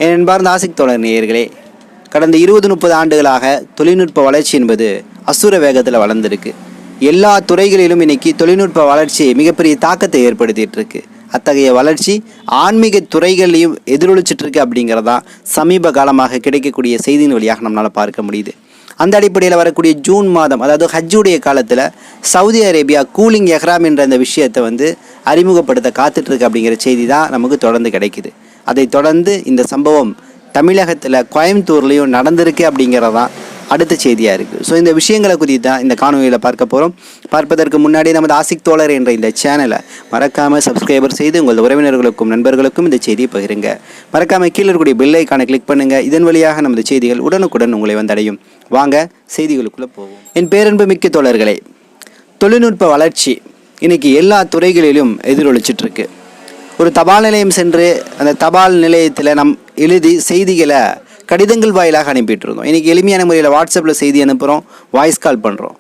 என் அன்பார்ந்த ஆசிக் தோழர் நேயர்களே, கடந்த 20-30 ஆண்டுகளாக தொழில்நுட்ப வளர்ச்சி என்பது அசுர வேகத்தில் வளர்ந்துருக்கு. எல்லா துறைகளிலும் இன்னைக்கு தொழில்நுட்ப வளர்ச்சி மிகப்பெரிய தாக்கத்தை ஏற்படுத்திட்டு இருக்கு. அத்தகைய வளர்ச்சி ஆன்மீக துறைகளையும் எதிரொலிச்சிட்ருக்கு அப்படிங்கிறதான் சமீப காலமாக கிடைக்கக்கூடிய செய்தியின் வழியாக நம்மளால் பார்க்க முடியுது. அந்த அடிப்படையில் வரக்கூடிய ஜூன் மாதம், அதாவது ஹஜ்ஜுடைய காலத்தில் சவுதி அரேபியா கூலிங் எஹ்ராம் என்ற அந்த விஷயத்தை அறிமுகப்படுத்த காத்துட்ருக்கு அப்படிங்கிற செய்தி தான் நமக்கு தொடர்ந்து கிடைக்குது. அதை தொடர்ந்து இந்த சம்பவம் தமிழகத்தில் கோயம்புத்தூர்லேயும் நடந்திருக்கு அப்படிங்கிறதான் அடுத்த செய்தியாக இருக்குது. ஸோ இந்த விஷயங்களை குறித்து தான் இந்த காணொலியில் பார்க்க போகிறோம். பார்ப்பதற்கு முன்னாடி நமது ஆசிக் தோழர் என்ற இந்த சேனலை மறக்காமல் சப்ஸ்கிரைபர் செய்து உங்கள் உறவினர்களுக்கும் நண்பர்களுக்கும் இந்த செய்தியை பகிருங்க. மறக்காமல் கீழே இருக்கக்கூடிய பெல் ஐக்கானை கிளிக் பண்ணுங்கள். இதன் வழியாக நமது செய்திகள் உடனுக்குடன் உங்களை வந்தடையும். வாங்க செய்திகளுக்குள்ளே போவோம். என் பேரன்பு மிக்க தோழர்களே, தொழில்நுட்ப வளர்ச்சி இன்றைக்கி எல்லா துறைகளிலும் எதிரொலிச்சிட்ருக்கு. ஒரு தபால் நிலையம் சென்று அந்த தபால் நிலையத்தில் எழுதி செய்திகளை கடிதங்கள் வாயிலாக அனுப்பிட்டு இருந்தோம். இன்றைக்கி எளிமையான முறையில் வாட்ஸ்அப்பில் செய்தி அனுப்புகிறோம், வாய்ஸ் கால் பண்ணுறோம்.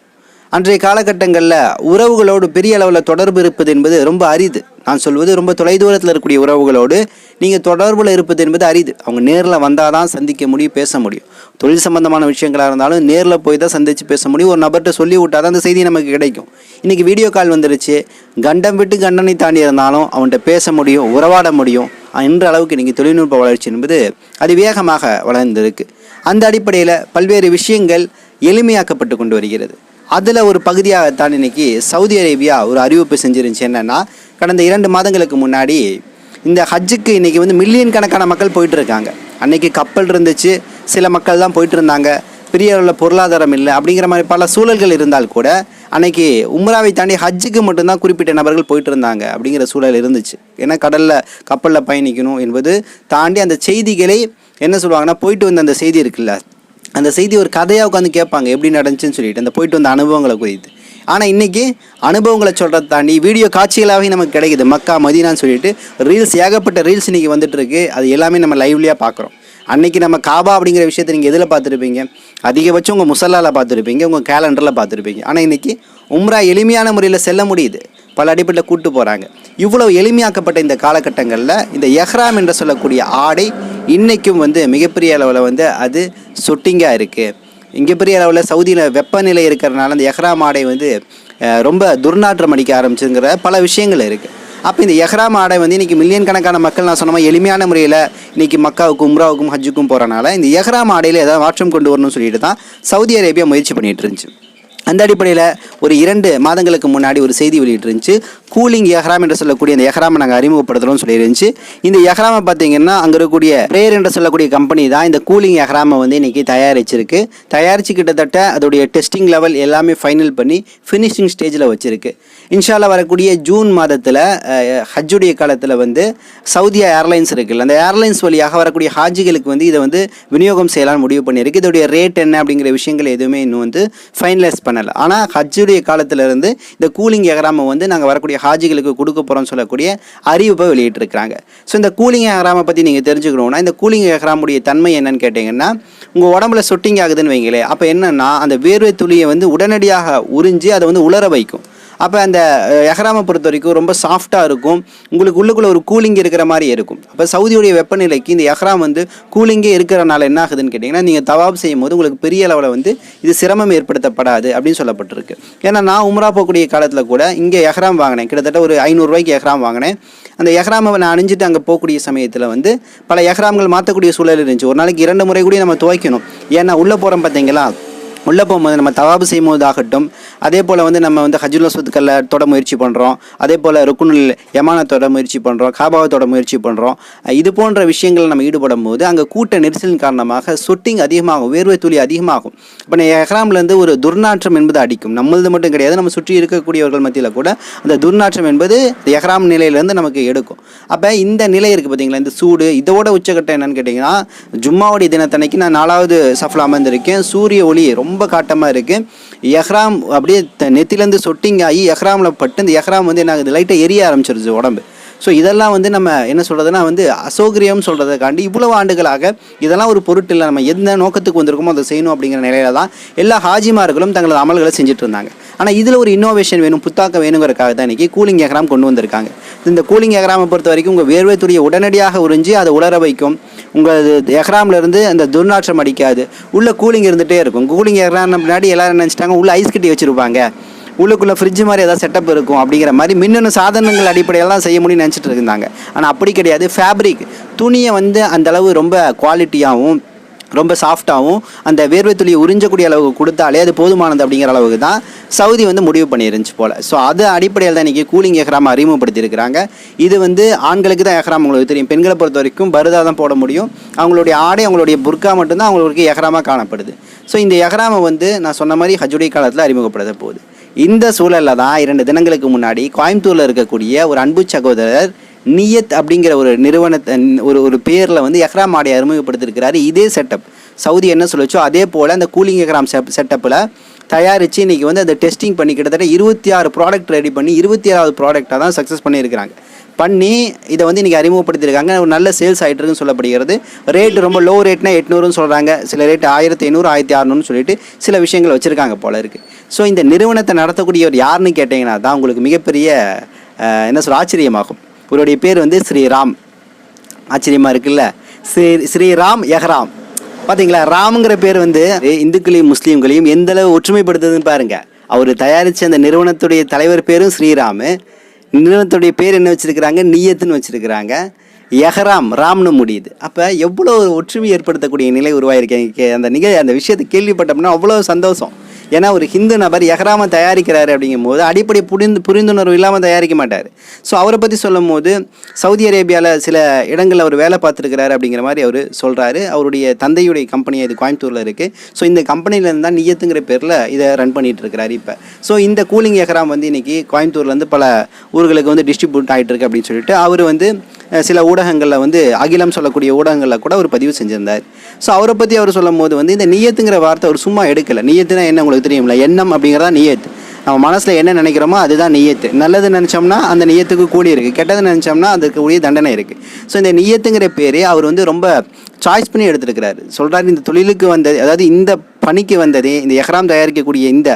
அன்றைய காலகட்டங்களில் உறவுகளோடு பெரிய அளவில் தொடர்பு இருப்பது என்பது ரொம்ப அரிது. நான் சொல்வது ரொம்ப தொலைதூரத்தில் இருக்கக்கூடிய உறவுகளோடு நீங்கள் தொடர்பில் இருப்பது என்பது அரிது. அவங்க நேரில் வந்தால் தான் சந்திக்க முடியும், பேச முடியும். தொழில் சம்பந்தமான விஷயங்களாக இருந்தாலும் நேரில் போய் தான் சந்தித்து பேச முடியும். ஒரு நபர்கிட்ட சொல்லி விட்டால் தான் அந்த செய்தி நமக்கு கிடைக்கும். இன்றைக்கி வீடியோ கால் வந்துருச்சு. கண்டம் விட்டு கண்டனை தாண்டி இருந்தாலும் அவன்கிட்ட பேச முடியும், உறவாட முடியும். என்ற அளவுக்கு இன்றைக்கி தொழில்நுட்ப வளர்ச்சி என்பது அதிவேகமாக வளர்ந்திருக்கு. அந்த அடிப்படையில் பல்வேறு விஷயங்கள் எளிமையாக்கப்பட்டு கொண்டு வருகிறது. அதில் ஒரு பகுதியாகத்தான் இன்றைக்கி சவுதி அரேபியா ஒரு அறிவிப்பு செஞ்சிருந்துச்சு. என்னென்னா, கடந்த 2 மாதங்களுக்கு முன்னாடி இந்த ஹஜ்ஜுக்கு இன்றைக்கி மில்லியன் கணக்கான மக்கள் போயிட்டுருக்காங்க. அன்றைக்கி கப்பல் இருந்துச்சு, சில மக்கள் தான் போயிட்டு இருந்தாங்க, பெரிய அளவில் பொருளாதாரம் இல்லை அப்படிங்கிற மாதிரி பல சூழல்கள் இருந்தால் கூட அன்றைக்கி உம்ராவை தாண்டி ஹஜ்ஜுக்கு மட்டும்தான் குறிப்பிட்ட நபர்கள் போயிட்டு இருந்தாங்க அப்படிங்கிற சூழல் இருந்துச்சு. ஏன்னா கப்பலில் பயணிக்கணும் என்பது தாண்டி அந்த செய்திகளை என்ன சொல்லுவாங்கன்னா, போயிட்டு வந்த அந்த செய்தி இருக்குல்ல, அந்த செய்தி ஒரு கதையாக உட்காந்து கேட்பாங்க எப்படி நடந்துச்சுன்னு சொல்லிட்டு, அந்த போயிட்டு வந்த அனுபவங்களை குறித்து. ஆனால் இன்றைக்கி அனுபவங்களை சொல்கிறத தாண்டி வீடியோ காட்சிகளாகவே நமக்கு கிடைக்குது. மக்கா மதீனான்னு சொல்லிட்டு ஏகப்பட்ட ரீல்ஸ் இன்றைக்கி வந்துட்டுருக்கு. அது எல்லாமே நம்ம லைவ்லியாக பார்க்குறோம். அன்றைக்கி நம்ம காபா அப்படிங்கிற விஷயத்தை நீங்கள் எதில் பார்த்துருப்பீங்க? அதிகபட்சம் உங்கள் முசல்லாவில் பார்த்துருப்பீங்க, உங்கள் கேலண்டரில் பார்த்துருப்பீங்க. ஆனால் இன்றைக்கி உம்ரா எளிமையான முறையில் செல்ல முடியுது. பல அடிப்படையில் கூப்பிட்டு போகிறாங்க. இவ்வளோ எளிமையாக்கப்பட்ட இந்த காலகட்டங்களில் இந்த எஹ்ராம் என்று சொல்லக்கூடிய ஆடை இன்றைக்கும் மிகப்பெரிய அளவில் அது சொட்டிங்காக இருக்குது. இங்கே பெரிய அளவில் சவுதியில் வெப்பநிலை இருக்கிறதுனால அந்த எஹ்ராம் ஆடை ரொம்ப துர்நாற்றம் அடிக்க ஆரம்பிச்சுங்கிற பல விஷயங்கள் இருக்குது. அப்போ இந்த எஹ்ராம் ஆடை இன்றைக்கி மில்லியன் கணக்கான மக்கள், நான் சொன்ன எளிமையான முறையில் இன்றைக்கி மக்காவுக்கும் உம்ராவுக்கும் ஹஜ்ஜுக்கும் போகிறனால இந்த எஹ்ராம் ஆடையில் ஏதாவது மாற்றம் கொண்டு வரணும்னு சொல்லிட்டு தான் சவுதி அரேபியா முயற்சி பண்ணிகிட்டு இருந்துச்சு. அந்த அடிப்படையில் ஒரு 2 மாதங்களுக்கு முன்னாடி ஒரு செய்தி வெளியிட்டிருந்துச்சு. கூலிங் எஹ்ராம் என்று சொல்லக்கூடிய அந்த எஹ்ராமை நாங்கள் அறிமுகப்படுத்துகிறோம்னு சொல்லியிருந்துச்சு. இந்த எஹ்ராமை பார்த்தீங்கன்னா அங்கே இருக்கக்கூடிய பிரேயர் என்று சொல்லக்கூடிய கம்பெனி தான் இந்த கூலிங் எஹ்ராமை இன்றைக்கி தயாரிச்சிருக்கு. தயாரித்து கிட்டத்தட்ட அதோடைய டெஸ்டிங் லெவல் எல்லாமே ஃபைனல் பண்ணி ஃபினிஷிங் ஸ்டேஜில் வச்சுருக்கு. இன்ஷால்லா வரக்கூடிய ஜூன் மாதத்தில் ஹஜ்ஜுடைய காலத்தில் சவுதி ஏர்லைன்ஸ் இருக்குல்ல, அந்த ஏர்லைன்ஸ் வழியாக வரக்கூடிய ஹாஜிகளுக்கு இதை விநியோகம் செய்யலாம்னு முடிவு பண்ணியிருக்கு. இதோடைய ரேட் என்ன அப்படிங்கிற விஷயங்கள் எதுவுமே இன்னும் ஃபைனலைஸ் பண்ணல. ஆனால் ஹஜ்ஜுடைய காலத்திலிருந்து இந்த கூலிங் எஹ்ராமை நாங்கள் வரக்கூடிய ஹாஜிகளுக்கு கொடுக்க போகிறோம்னு சொல்லக்கூடிய அறிவிப்பை வெளியிட்டிருக்கிறாங்க. ஸோ இந்த கூலிங் எஹ்ராமை பற்றி நீங்கள் தெரிஞ்சுக்கணுன்னா, இந்த கூலிங் எஹ்ராமுடைய தன்மை என்னன்னு கேட்டிங்கன்னா, உங்கள் உடம்புல சொட்டிங் ஆகுதுன்னு வைங்களே, அப்போ என்னென்னா அந்த வேர்வை துளியை உடனடியாக உறிஞ்சி அதை உலர வைக்கும். அப்போ அந்த எஹ்ராமை பொறுத்த வரைக்கும் ரொம்ப சாஃப்டாக இருக்கும். உங்களுக்கு உள்ளுக்குள்ளே ஒரு கூலிங் இருக்கிற மாதிரி இருக்கும். அப்போ சவுதியுடைய வெப்பநிலைக்கு இந்த எஹ்ராம் கூலிங்கே இருக்கிறனால என்ன ஆகுதுன்னு கேட்டிங்கன்னா, நீங்கள் தவாப் செய்யும் போது உங்களுக்கு பெரிய அளவில் இது சிரமம் ஏற்படுத்தப்படாது அப்படின்னு சொல்லப்பட்டிருக்கு. ஏன்னா நான் உம்ரா போகக்கூடிய காலத்தில் கூட இங்கே எஹ்ராம் வாங்கினேன். கிட்டத்தட்ட ஒரு 500 ரூபாய்க்கு எஹ்ராம் வாங்கினேன். அந்த எஹ்ராமை நான் அணிஞ்சிட்டு அங்கே போகக்கூடிய சமயத்தில் பல எஹ்ராம்கள் மாற்றக்கூடிய சூழல் இருந்துச்சு. ஒரு நாளைக்கு 2 முறை கூட நம்ம துவைக்கணும். ஏன்னா உள்ளே போகிறோம் பார்த்தீங்களா, உள்ளே போகும்போது நம்ம தவாபு செய்யும் போது ஆகட்டும், அதே போல் நம்ம ஹஜ்ஜுல் அஸ்வத் கல்லை தொட முயற்சி பண்ணுறோம், அதே போல் ருக்குனுல் யமானை தொட முயற்சி பண்ணுறோம், காபாவை தொட முயற்சி பண்ணுறோம். இது போன்ற விஷயங்கள் நம்ம ஈடுபடும் போது அங்கே கூட்ட நெரிசலின் காரணமாக சொட்டிங் அதிகமாகும், வேர்வை துளி அதிகமாகும். இப்போ எஹ்ராம்லேருந்து ஒரு துர்நாற்றம் என்பது அடிக்கும். நம்மளது மட்டும் கிடையாது, நம்ம சுற்றி இருக்கக்கூடியவர்கள் மத்தியில் கூட அந்த துர்நாற்றம் என்பது எஹ்ராம் நிலையிலேருந்து நமக்கு எடுக்கும். அப்போ இந்த நிலை இருக்குது பார்த்தீங்களா, இந்த சூடு, இதோட உச்சக்கட்டம் என்னன்னு கேட்டிங்கன்னா, ஜும்மாவுடைய தினத்தன்னைக்கு நான் 4வது சஃப்ல அமர்ந்திருக்கேன். சூரிய ஒளி ரொம்ப காட்டமாக இருக்குது. எஹ்ராம் அப்படியே நெத்திலேருந்து சொட்டிங் ஆகி எஹ்ராமில் பட்டு இந்த எஹ்ராம் என்ன ஆகுது, லைட்டாக எரிய ஆரம்பிச்சிருச்சு உடம்பு. ஸோ இதெல்லாம் நம்ம என்ன சொல்கிறதுனா அசௌகரியம் சொல்கிறதுக்காண்டி இவ்வளவு ஆண்டுகளாக இதெல்லாம் ஒரு பொருட்டு இல்லை, நம்ம எந்த நோக்கத்துக்கு வந்திருக்கோமோ அதை செய்யணும் அப்படிங்கிற நிலையில தான் எல்லா ஹாஜிமார்களும் தங்களது அமல்களை செஞ்சுட்டு இருந்தாங்க. ஆனால் இதில் ஒரு இன்னோவேஷன் வேணும், புத்தாக்கம் வேணுங்கிறதுக்காக தான் இன்றைக்கி கூலிங் எஹ்ராம் கொண்டு வந்திருக்காங்க. இந்த கூலிங் எஹ்ராமை பொறுத்த வரைக்கும் உங்கள் வேர்வை துளியை உடனடியாக உறிஞ்சி அதை உலர வைக்கும். உங்கள் எஹ்ராம்லேருந்து அந்த துர்நாற்றம் அடிக்காது, உள்ள கூலிங் இருந்துகிட்டே இருக்கும். கூலிங் எஹ்ராம் முன்னாடி எல்லோரும் நினச்சிட்டாங்க உள்ளே ஐஸ் கட்டி வச்சுருப்பாங்க, உள்ளுக்குள்ளே ஃப்ரிட்ஜ் மாதிரி ஏதாவது செட்டப் இருக்கும் அப்படிங்கிற மாதிரி மின்னணு சாதனங்கள் அடிப்படையில் தான் செய்ய முடியும்னு நினச்சிட்டு இருந்தாங்க. ஆனால் அப்படி கிடையாது. ஃபேப்ரிக் துணியை வந்து அந்தளவு ரொம்ப குவாலிட்டியாகவும் ரொம்ப சாஃப்டாகவும் அந்த வேர்வை துளியை உறிஞ்சக்கூடிய அளவுக்கு கொடுத்தாலே அது போதுமானது அப்படிங்கிற அளவுக்கு தான் சவுதி வந்து முடிவு பண்ணியிருந்துச்சு போல். ஸோ அது அடிப்படையில் தான் இன்றைக்கி கூலிங் எஹ்ராம் அறிமுகப்படுத்தியிருக்கிறாங்க. இது வந்து ஆண்களுக்கு தான் எஹ்ராம் உங்களுக்கு தெரியும். பெண்களை பொறுத்த வரைக்கும் பருதா தான் போட முடியும். அவங்களுடைய ஆடை அவங்களுடைய புர்கா மட்டும்தான் அவங்களுக்கு எஹ்ராமாக காணப்படுது. ஸோ இந்த எஹ்ராமை வந்து நான் சொன்ன மாதிரி ஹஜ்ஜுடைய காலத்தில் அறிமுகப்படுத்த போகுது. இந்த சூழலில் தான் 2 தினங்களுக்கு முன்னாடி கோயம்புத்தூரில் இருக்கக்கூடிய ஒரு அன்பு சகோதரர் நியத் அப்படிங்கிற ஒரு நிறுவனத்தை ஒரு பேரில் வந்து எஹ்ராம் ஆடை அறிமுகப்படுத்தியிருக்கிறாரு. இதே செட்டப் சவுதி என்ன சொல்லிச்சோ அதே போல் அந்த கூலிங் எஹ்ராம் செட்டப்பில் தயாரித்து இன்றைக்கி வந்து அதை டெஸ்டிங் பண்ணி கிட்டத்தட்ட 26 ப்ராடக்ட் ரெடி பண்ணி 27வது ப்ராடக்டாக தான் சக்ஸஸ் பண்ணியிருக்கிறாங்க. பண்ணி இதை வந்து இன்றைக்கி அறிமுகப்படுத்தியிருக்காங்க. ஒரு நல்ல சேல்ஸ் ஆகிட்டுருக்குன்னு சொல்லப்படுகிறது. ரேட்டு ரொம்ப லோ ரேட்னா 800ன்னு சொல்கிறாங்க, சில ரேட்டு 1500 1600 சொல்லிட்டு சில விஷயங்கள் வச்சுருக்காங்க போல இருக்குது. ஸோ இந்த நிறுவனத்தை நடத்தக்கூடியவர் யாருன்னு கேட்டிங்கன்னா தான் உங்களுக்கு மிகப்பெரிய என்ன சொல்ல ஆச்சரியமாகும். இவருடைய பேர் வந்து ஸ்ரீராம். ஆச்சரியமாக இருக்குல்ல, ஸ்ரீராம் எஹ்ராம். பார்த்தீங்களா, ராமுங்கிற பேர் வந்து இந்துக்களையும் முஸ்லீம்களையும் எந்தளவு ஒற்றுமைப்படுத்துதுன்னு பாருங்கள். அவர் தயாரித்த அந்த நிறுவனத்துடைய தலைவர் பேரும் ஸ்ரீராமு. நிறுவனத்துடைய பேர் என்ன வச்சுருக்கிறாங்க, நியத்துன்னு வச்சுருக்கிறாங்க. எஹ்ராம் ராம்னு முடியுது. அப்போ எவ்வளோ ஒரு ஒற்றுமை ஏற்படுத்தக்கூடிய நிலை உருவாயிருக்கேன். அந்த விஷயத்தை கேள்விப்பட்டோம்னா அவ்வளோ சந்தோஷம். ஏன்னா ஒரு ஹிந்து நபர் எஹ்ராமை தயாரிக்கிறாரு அப்படிங்கும்போது அடிப்படை புரிந்துணர்வு இல்லாமல் தயாரிக்க மாட்டார். ஸோ அவரை பற்றி சொல்லும் போது சவுதி அரேபியாவில் சில இடங்களில் அவர் வேலை பார்த்துருக்கிறாரு அப்படிங்கிற மாதிரி அவர் சொல்கிறாரு. அவருடைய தந்தையுடைய கம்பெனி இது கோயம்புத்தூரில் இருக்குது. ஸோ இந்த கம்பெனியிலேருந்து தான் நியத்துங்கிற பேரில் இதை ரன் பண்ணிகிட்டு இருக்கிறாரு இப்போ. ஸோ இந்த கூலிங் எஹ்ராம் வந்து இன்றைக்கி கோயம்புத்தூர்லேருந்து பல ஊர்களுக்கு வந்து டிஸ்ட்ரிபியூட் ஆகிட்டு இருக்கு அப்படின்னு சொல்லிட்டு அவர் வந்து சில ஊடகங்களில் வந்து அகிலம் சொல்லக்கூடிய ஊடகங்களில் கூட அவர் பதிவு செஞ்சுருந்தார். ஸோ அவரை பற்றி அவர் சொல்லும் போது வந்து இந்த நியத்துங்கிற வார்த்தை அவர் சும்மா எடுக்கலை. நியத்துனா என்ன உங்களுக்கு தெரியும்ல, எண்ணம் அப்படிங்கிறதா நியத்து. நம்ம மனசில் என்ன நினைக்கிறோமோ அதுதான் நியத்து. நல்லது நினச்சோம்னா அந்த நியத்துக்கு கூலி இருக்குது, கெட்டது நினச்சோம்னா அதுக்கு கூடிய தண்டனை இருக்குது. ஸோ இந்த நியத்துங்கிற பேரே அவர் வந்து ரொம்ப சாய்ஸ் பண்ணி எடுத்துருக்கிறாரு. சொல்கிறாரு, இந்த தொழிலுக்கு வந்தது, அதாவது இந்த பணிக்கு வந்ததே, இந்த எஹ்ராம் தயாரிக்கக்கூடிய இந்த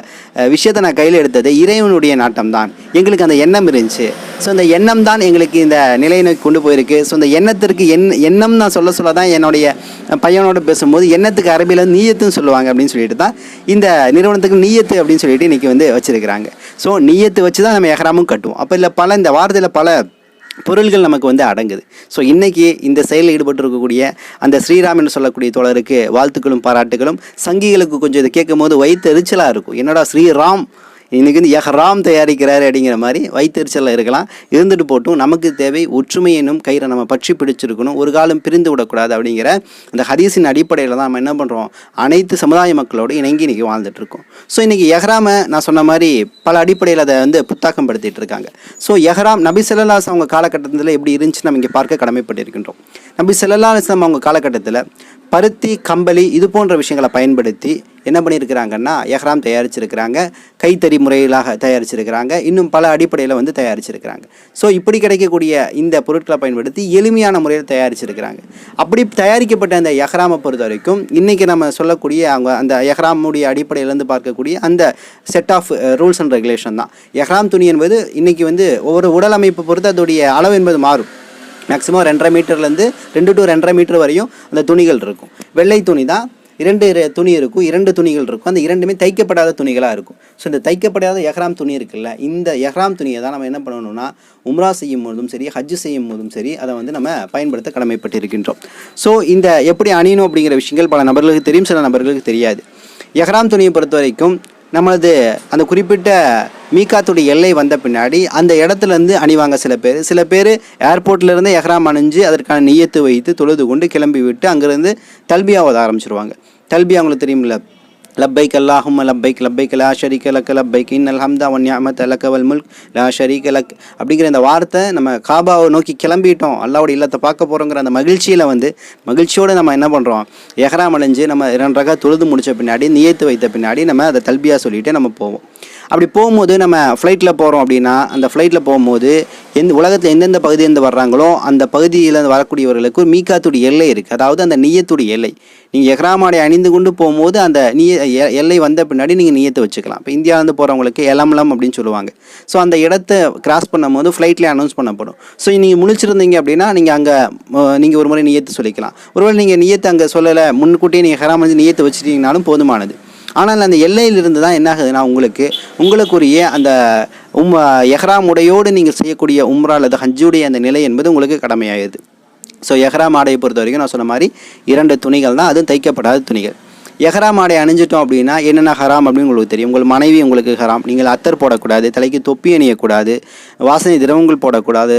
விஷயத்தை நான் கையில் எடுத்தது இறைவனுடைய நாட்டம் தான். எங்களுக்கு அந்த எண்ணம் இருந்துச்சு. ஸோ இந்த எண்ணம் தான் எங்களுக்கு இந்த நிலையை நோக்கி கொண்டு போயிருக்கு. ஸோ இந்த எண்ணத்திற்கு எண்ணம் நான் சொல்ல தான் என்னுடைய பையனோட பேசும்போது எண்ணத்துக்கு அரபியில் நீயத்துன்னு சொல்லுவாங்க அப்படின்னு சொல்லிட்டு தான் இந்த நிறுவனத்துக்கு நீயத்து அப்படின்னு சொல்லிட்டு இன்றைக்கி வந்து வச்சுருக்கிறாங்க. ஸோ நீயத்து வச்சு தான் நம்ம எஹ்ராமும் கட்டுவோம். அப்போ இல்லை இந்த வார்த்தையில் பல பொருள்கள் நமக்கு வந்து அடங்குது. ஸோ இன்றைக்கி இந்த செயலில் ஈடுபட்டு இருக்கக்கூடிய அந்த ஸ்ரீராம் என்று சொல்லக்கூடிய தோழருக்கு வாழ்த்துக்களும் பாராட்டுகளும். சங்கிகளுக்கு கொஞ்சம் இதை கேட்கும் போது வயிற்று எரிச்சலாக இருக்கும். என்னடா ஸ்ரீராம் இன்றைக்கி வந்து எஹ்ராம் தயாரிக்கிறாரு அப்படிங்கிற மாதிரி வயிற்றுச்சலில் இருக்கலாம். இருந்துட்டு போட்டும், நமக்கு தேவை ஒற்றுமை என்னும் கயிறை நம்ம பற்றி பிடிச்சிருக்கணும், ஒரு காலம் பிரிந்து விடக்கூடாது அப்படிங்கிற அந்த ஹதீஸின் அடிப்படையில் தான் நம்ம என்ன பண்ணுறோம், அனைத்து சமுதாய மக்களோடு இணங்கி இன்றைக்கி வாழ்ந்துட்டுருக்கோம். ஸோ இன்றைக்கி எஹ்ராமை நான் சொன்ன மாதிரி பல அடிப்படையில் அதை வந்து புத்தாக்கம் படுத்திகிட்டு இருக்காங்க. ஸோ எஹ்ராம் நபி ஸல்லல்லாஹு அலைஹி வஸல்லம் அவங்க காலகட்டத்தில் எப்படி இருந்துச்சு நம்ம இங்கே பார்க்க கடமைப்பட்டிருக்கின்றோம். நபி ஸல்லல்லாஹு அலைஹி வஸல்லம் அவங்க காலகட்டத்தில் பருத்தி, கம்பளி இது போன்ற விஷயங்களை பயன்படுத்தி என்ன பண்ணியிருக்கிறாங்கன்னா எஹ்ராம் தயாரிச்சிருக்கிறாங்க. கைத்தறி முறையிலாக தயாரிச்சிருக்கிறாங்க. இன்னும் பல அடிப்படையில் வந்து தயாரிச்சிருக்கிறாங்க. ஸோ இப்படி கிடைக்கக்கூடிய இந்த பொருட்களை பயன்படுத்தி எளிமையான முறையில் தயாரிச்சிருக்கிறாங்க. அப்படி தயாரிக்கப்பட்ட அந்த எஹ்ராமை பொறுத்த வரைக்கும் இன்றைக்கி நம்ம சொல்லக்கூடிய அவங்க அந்த எஹ்ராமுடைய அடிப்படையிலேருந்து பார்க்கக்கூடிய அந்த set of rules and regulation தான். எஹ்ராம் துணி என்பது இன்றைக்கி வந்து ஒவ்வொரு உடல் அமைப்பு பொறுத்து அதோடைய அளவு என்பது மாறும். மேக்ஸிமம் 2.5 மீட்டர்லேருந்து 2 to 2.5 மீட்டர் வரையும் அந்த துணிகள் இருக்கும். வெள்ளை துணி தான் 2 துணி இருக்கும், 2 துணிகள் இருக்கும். அந்த 2மே தைக்கப்படாத துணிகளாக இருக்கும். ஸோ இந்த தைக்கப்படாத எஹ்ராம் துணி இருக்குல்ல, இந்த எஹ்ராம் துணியை தான் நம்ம என்ன பண்ணணும்னா உம்ரா செய்யும் போதும் சரி, ஹஜ்ஜு செய்யும் போதும் சரி, அதை வந்து நம்ம பயன்படுத்த கடமைப்பட்டு இருக்கின்றோம். ஸோ இந்த எப்படி அணியணும் அப்படிங்கிற விஷயங்கள் பல நபர்களுக்கு தெரியும், சில நபர்களுக்கு தெரியாது. எஹ்ராம் துணியை பொறுத்த வரைக்கும் நம்மளது அந்த குறிப்பிட்ட மீகாத்துடைய எல்லை வந்த பின்னாடி அந்த இடத்துலேருந்து அணிவாங்க சில பேர் ஏர்போர்ட்லேருந்து எஹ்ராம் அணிஞ்சு அதற்கான நியத்து வைத்து தொழுது கொண்டு கிளம்பி விட்டு அங்கேருந்து தல்பியா ஓத ஆரம்பிச்சிருவாங்க. தல்பியா அவங்களுக்கு தெரியுமில்ல, லப்பைக் அல்லாஹும்ம லப்பைக் லப்பைக் லா ஷரீக லக்க லப்பைக் இன்னல் ஹம்த வன் நிஅமத லக்க வல் முல்க் லா ஷரீக லக் அப்படிங்கிற இந்த வார்த்தை நம்ம காபாவை நோக்கி கிளம்பிட்டோம், அல்லாஹ்வுடைய இல்லத்தை பார்க்க போகிறோங்கிற அந்த மகிழ்ச்சியில் வந்து மகிழ்ச்சியோடு நம்ம என்ன பண்ணுறோம், எஹ்ராம் அணிஞ்சு நம்ம 2 ரகா தொழுது முடித்த பின்னாடி நியத்து வைத்த பின்னாடி நம்ம அதை தல்பியா சொல்லிவிட்டு நம்ம போவோம். அப்படி போகும்போது நம்ம ஃப்ளைட்டில் போகிறோம் அப்படின்னா அந்த ஃப்ளைட்டில் போகும்போது உலகத்தில் எந்தெந்த பகுதியிலேருந்து வர்றாங்களோ அந்த பகுதியில் வரக்கூடியவர்களுக்கு ஒரு மீகாத்துடைய எல்லை இருக்குது, அதாவது அந்த நியத்துடைய எல்லை. நீங்கள் எஹ்ராம் ஆடை அணிந்து கொண்டு போகும்போது அந்த எல்லை வந்த பின்னாடி நீங்கள் நியத்தை வச்சுக்கலாம். இப்போ இந்தியாவிலேருந்து போகிறவங்களுக்கு எலம்லம் அப்படின்னு சொல்லுவாங்க. ஸோ அந்த இடத்த கிராஸ் பண்ணும்போது ஃப்ளைட்லேயே அனௌன்ஸ் பண்ணப்படும். ஸோ நீங்கள் முழிச்சிருந்தீங்க அப்படின்னா நீங்கள் அங்கே நீங்கள் ஒரு முறை நியத்து சொல்லிக்கலாம். ஒருவேளை நீங்கள் நியத்தை அங்கே சொல்லலை, முன்கூட்டியே நீங்கள் எஹ்ராம் அணிஞ்சு நியத்தை வச்சுட்டீங்கனாலும் போதுமானது. ஆனால் அந்த எல்லையிலிருந்து தான் என்ன ஆகுதுன்னா உங்களுக்குரிய அந்த எஹ்ராம் உடையோடு நீங்கள் செய்யக்கூடிய உம்ரா அல்லது ஹஜ்ஜுடைய அந்த நிலை என்பது உங்களுக்கு கடமையாகுது. ஸோ எஹ்ராம் ஆடையை பொறுத்த வரைக்கும் நான் சொன்ன மாதிரி 2 துணிகள் தான், அதுவும் தைக்கப்படாத துணிகள். எஹ்ராம் ஆடை அணிஞ்சிட்டோம் அப்படின்னா என்னென்ன ஹராம் அப்படின்னு உங்களுக்கு தெரியும். உங்கள் மனைவி உங்களுக்கு ஹராம், நீங்கள் அத்தர் போடக்கூடாது, தலைக்கு தொப்பி அணியக்கூடாது, வாசனை திரவங்கள் போடக்கூடாது.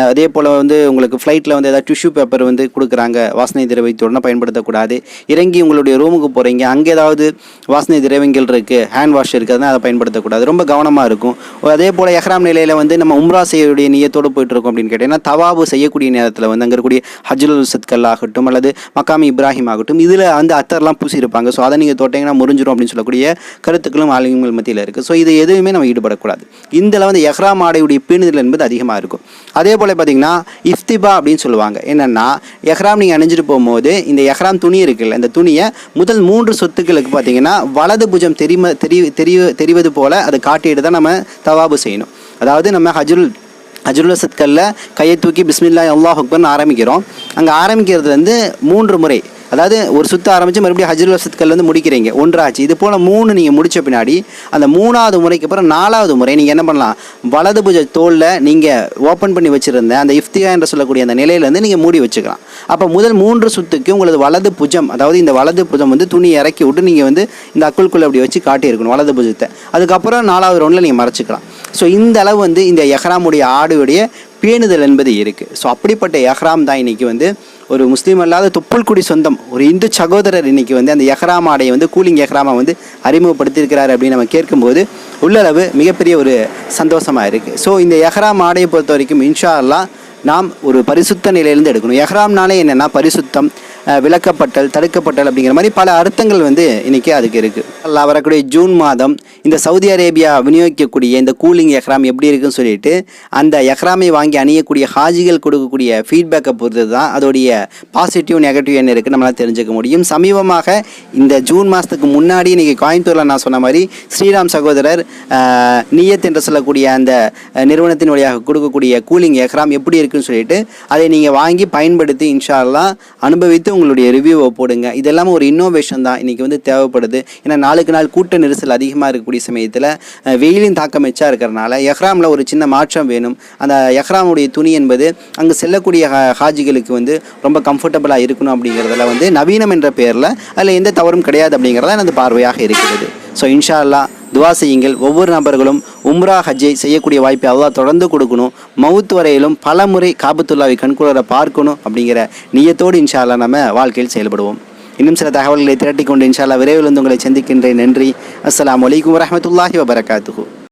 அதே போல் உங்களுக்கு ஃப்ளைட்டில் ஏதாவது டிஷ்யூ பேப்பர் கொடுக்குறாங்க, வாசனை திரவியத்துடன் பயன்படுத்தக்கூடாது. இறங்கி உங்களுடைய ரூமுக்கு போகிறீங்க, அங்கே ஏதாவது வாசனை திரவியங்கள் இருக்குது, ஹேண்ட் வாஷ் இருக்குதுன்னா அதை பயன்படுத்தக்கூடாது. ரொம்ப கவனமாக இருக்கும். அதே போல் எஹ்ராம் நிலையில் நம்ம உம்ரா செய்யக்கூடிய நியத்தோடு போயிட்டுருக்கோம் அப்படின்னு கேட்டிங்கன்னா தவாபு செய்யக்கூடிய நேரத்தில் அங்கே இருக்கக்கூடிய ஹஜ்ருல் அஸ்வத் கல் ஆகட்டும் அல்லது மக்காமி இப்ராஹிம் ஆகட்டும், இதில் அத்தர்லாம் பூசியிருப்பாங்க. ஸோ அதை நீங்கள் தொட்டிங்கன்னா முறிஞ்சிடும் அப்படின்னு சொல்லக்கூடிய கருத்துக்களும் ஆளுங்கள் மத்தியில் இருக்குது. ஸோ இது எதுவுமே நம்ம ஈடுபடக்கூடாது. இதில் எஹ்ராம் ஆடையுடைய பேணுதல் என்பது அதிகமாக இருக்கும். அதே போல் பார்த்திங்கன்னா இஃப்திபா அப்படின்னு சொல்லுவாங்க. என்னென்னா எஹ்ராம் நீங்கள் அணிஞ்சிட்டு போகும்போது இந்த எஹ்ராம் துணி இருக்குல்ல, இந்த துணியை முதல் 3 சொத்துக்களுக்கு பார்த்திங்கன்னா வலது புஜம் தெரிவது போல் அதை காட்டிட்டு தான் நம்ம தவாபு செய்யணும். அதாவது நம்ம ஹஜ்ருல் அஸ்வத் கல்ல கையை தூக்கி பிஸ்மில்லாஹ் அல்லாஹ் அக்பர்னு ஆரம்பிக்கிறோம். அங்கே ஆரம்பிக்கிறது 3 முறை, அதாவது ஒரு சுற்று ஆரம்பித்து மறுபடியும் ஹஜ்ருல் அஸ்வத் கல்ல முடிக்கிறீங்க, 1 ஆச்சு. இது போல் 3 நீங்கள் முடித்த பின்னாடி அந்த 3ஆவது முறைக்கு அப்புறம் 4ஆவது முறை நீங்கள் என்ன பண்ணலாம், வலது புஜ தோலில் நீங்கள் ஓப்பன் பண்ணி வச்சுருந்த அந்த இஃப்திகா என்று சொல்லக்கூடிய அந்த நிலையிலேருந்து நீங்கள் மூடி வச்சுக்கலாம். அப்போ முதல் 3 சுற்றுக்கு உங்களது வலது புஜம், அதாவது இந்த வலது புஜம் துணி இறக்கி விட்டு நீங்கள் இந்த அக்குள்குள்ளே அப்படி வச்சு காட்டியிருக்கணும் வலது புஜத்தை. அதுக்கப்புறம் 4ஆவது ரவுண்டில் நீங்கள் மறைச்சிக்கலாம். ஸோ இந்த அளவு இந்த எஹ்ராமுடைய ஆடுடைய பேணுதல் என்பது இருக்குது. ஸோ அப்படிப்பட்ட எஹ்ராம் தான் இன்றைக்கி ஒரு முஸ்லீம் அல்லாத தொப்புள்குடி சொந்தம் ஒரு இந்து சகோதரர் இன்றைக்கி அந்த எஹ்ராம் ஆடையை கூலிங் எஹ்ராமை அறிமுகப்படுத்தியிருக்கிறார் அப்படின்னு நம்ம கேட்கும்போது உள்ளளவு மிகப்பெரிய ஒரு சந்தோஷமாக இருக்குது. ஸோ இந்த எஹ்ராம் ஆடையை பொறுத்த வரைக்கும் இன்ஷா அல்லாஹ் நாம் ஒரு பரிசுத்த நிலையிலேருந்து எடுக்கணும். எஹ்ராம்னாலே என்னென்னா பரிசுத்தம், விளக்கப்பட்டல், தடுக்கப்பட்டல் அப்படிங்கிற மாதிரி பல அர்த்தங்கள் இன்றைக்கி அதுக்கு இருக்குது. அல்லாஹ் வரக்கூடிய ஜூன் மாதம் இந்த சவுதி அரேபியா விநியோகிக்கக்கூடிய இந்த கூலிங் எஹ்ராம் எப்படி இருக்குன்னு சொல்லிட்டு அந்த எஹ்ராமை வாங்கி அணியக்கூடிய ஹாஜிகள் கொடுக்கக்கூடிய ஃபீட்பேக்கை பொறுத்து தான் அதோடைய பாசிட்டிவ் நெகட்டிவ் என்ன இருக்குது நம்மளால் தெரிஞ்சுக்க முடியும். சமீபமாக இந்த ஜூன் மாதத்துக்கு முன்னாடி இன்றைக்கி கோயம்புத்தூரில் நான் சொன்ன மாதிரி ஸ்ரீராம் சகோதரர் நியத் என்று சொல்லக்கூடிய அந்த நிறுவனத்தின் வழியாக கொடுக்கக்கூடிய கூலிங் எஹ்ராம் எப்படி இருக்குன்னு சொல்லிட்டு அதை நீங்கள் வாங்கி பயன்படுத்தி இன்ஷா அல்லாஹ் அனுபவித்து உங்களுடைய ரிவ்யூவை போடுங்க. இதெல்லாம் ஒரு இன்னோவேஷன் தான் இன்றைக்கி தேவைப்படுது. ஏன்னா நாளுக்கு நாள் கூட்ட நெரிசல் அதிகமாக இருக்கக்கூடிய சமயத்தில் வெயிலின் தாக்கம் எச்சா இருக்கிறனால எஹ்ராமில் ஒரு சின்ன மாற்றம் வேணும். அந்த எஹ்ராமுடைய துணி என்பது அங்கே செல்லக்கூடிய ஹாஜிகளுக்கு ரொம்ப கம்ஃபர்டபுளாக இருக்கணும் அப்படிங்கிறதுல நவீனம் என்ற பேரில் அதில் எந்த தவறும் கிடையாது அப்படிங்கிறத எனது பார்வையாக இருக்கிறது. ஸோ இன்ஷா அல்லாஹ் துவா செய்யுங்கள். ஒவ்வொரு நபர்களும் உம்ரா ஹஜ்ஜை செய்யக்கூடிய வாய்ப்பை அல்லாஹ் தொடர்ந்து கொடுக்கணும். மவுத் வரையிலும் பல முறை காபத்துல்லாவை கண்குளர பார்க்கணும் அப்படிங்கிற நியத்தோடு இன்ஷா அல்லாஹ் நம்ம வாழ்க்கையில் செயல்படுவோம். இன்னும் சில தகவல்களை திரட்டிக்கொண்டு இன்ஷா அல்லாஹ் விரைவில் உங்களை சந்திக்கின்றேன். நன்றி. அஸ்ஸலாமு அலைக்கும் வரஹ்மத்துல்லாஹி வபரகாத்துஹு.